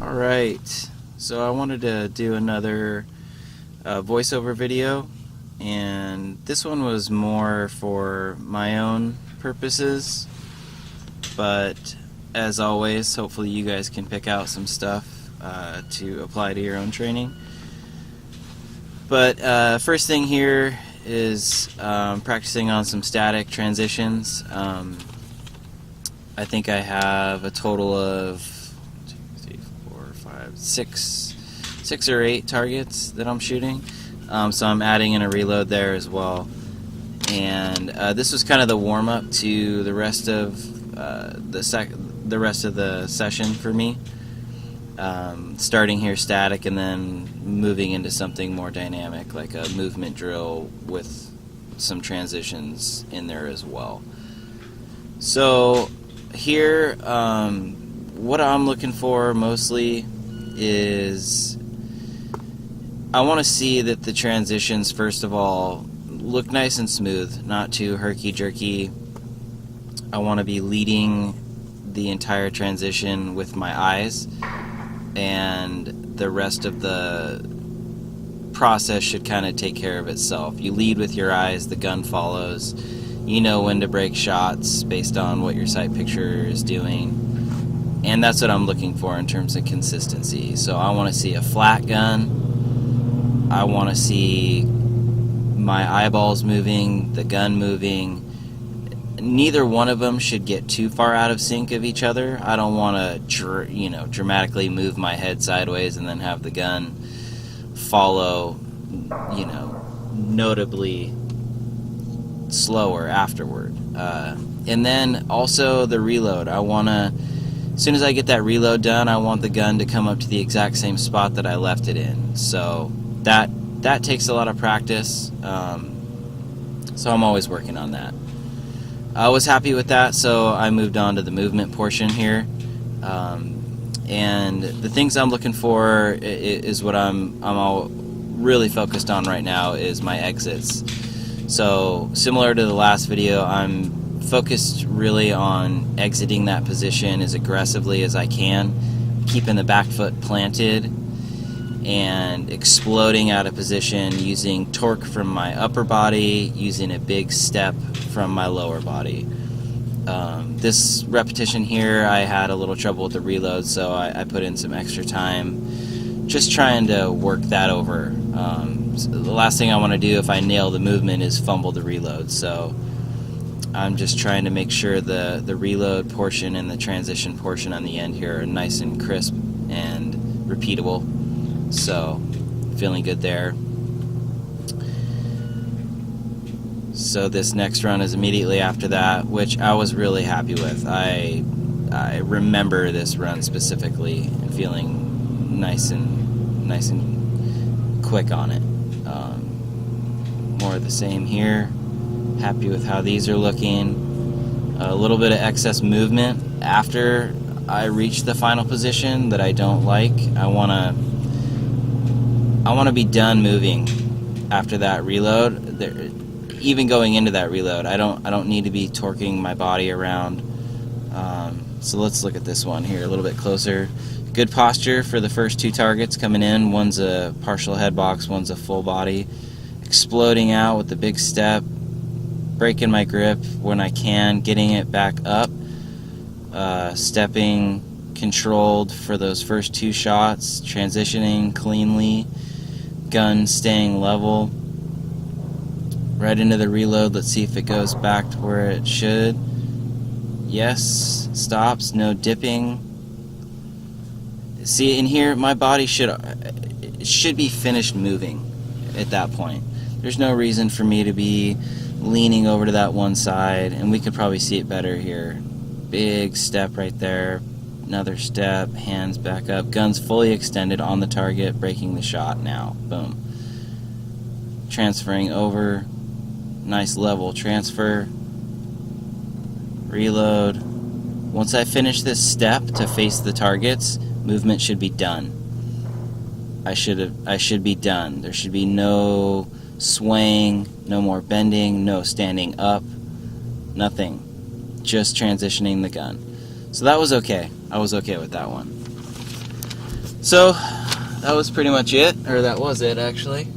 Alright, so I wanted to do another voiceover video, and this one was more for my own purposes, but as always, hopefully you guys can pick out some stuff to apply to your own training. But first thing here is practicing on some static transitions. I think I have a total of 6 or 8 targets that I'm shooting, so I'm adding in a reload there as well. And this was kind of the warm-up to the rest of the rest of the session for me. Starting here static and then moving into something more dynamic, like a movement drill with some transitions in there as well. So here, what I'm looking for mostly is I want to see that the transitions, first of all, look nice and smooth, not too herky-jerky. I want to be leading the entire transition with my eyes, and the rest of the process should kind of take care of itself. You lead with your eyes, the gun follows. You know when to break shots based on what your sight picture is doing. And that's what I'm looking for in terms of consistency. So I want to see a flat gun. I want to see my eyeballs moving, the gun moving. Neither one of them should get too far out of sync of each other. I don't want to, dramatically move my head sideways and then have the gun follow, notably slower afterward. And then also the reload. As soon as I get that reload done, I want the gun to come up to the exact same spot that I left it in. So that takes a lot of practice. So I'm always working on that. I was happy with that, so I moved on to the movement portion here. And the things I'm looking for is what I'm all really focused on right now is my exits. So similar to the last video, I'm focused really on exiting that position as aggressively as I can, keeping the back foot planted and exploding out of position using torque from my upper body, using a big step from my lower body. This repetition here, I had a little trouble with the reload, so I put in some extra time just trying to work that over. So the last thing I want to do if I nail the movement is fumble the reload, so I'm just trying to make sure the reload portion and the transition portion on the end here are nice and crisp and repeatable. So, feeling good there. So this next run is immediately after that, which I was really happy with. I remember this run specifically and feeling nice and quick on it. More of the same here. Happy with how these are looking. A little bit of excess movement after I reach the final position that I don't like. I want to be done moving after that reload. Even going into that reload, I don't need to be torquing my body around. So let's look at this one here a little bit closer. Good posture for the first 2 targets coming in. One's a partial head box, one's a full body. Exploding out with the big step, breaking my grip when I can, getting it back up, stepping controlled for those first 2 shots, transitioning cleanly, gun staying level, right into the reload. Let's see if it goes back to where it should. Yes, stops, no dipping. See, in here my body should be finished moving at that point. There's no reason for me to be leaning over to that one side, and we could probably see it better here. Big step right there, another step, hands back up, guns fully extended on the target, breaking the shot now. Boom. Transferring over, nice level transfer, reload. Once I finish this step to face the targets, movement should be done. I should be done. There should be no swaying, no more bending, no standing up, nothing. Just transitioning the gun. So that was okay. I was okay with that one. So that was pretty much it, or that was it actually.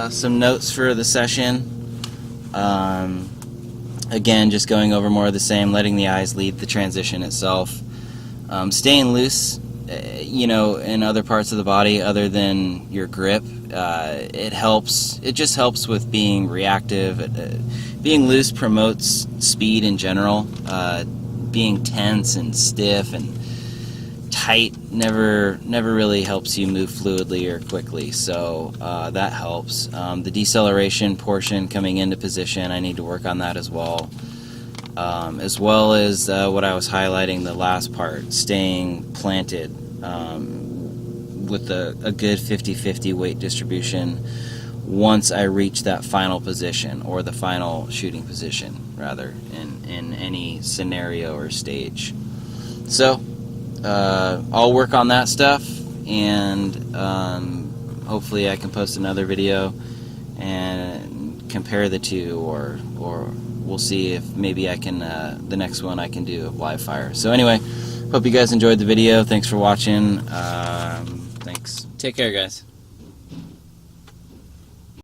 Some notes for the session. Again, just going over more of the same, letting the eyes lead the transition itself. Staying loose, in other parts of the body other than your grip. It helps. It just helps with being reactive. Being loose promotes speed in general. Being tense and stiff and tight never really helps you move fluidly or quickly, so that helps. The deceleration portion coming into position, I need to work on that as well as what I was highlighting, the last part, staying planted with a good 50-50 weight distribution once I reach that final position, or the final shooting position rather, in any scenario or stage. So I'll work on that stuff, and hopefully I can post another video and compare the two, or we'll see if maybe I can, the next one I can do of live fire. So anyway, hope you guys enjoyed the video. Thanks for watching. Thanks. Take care, guys.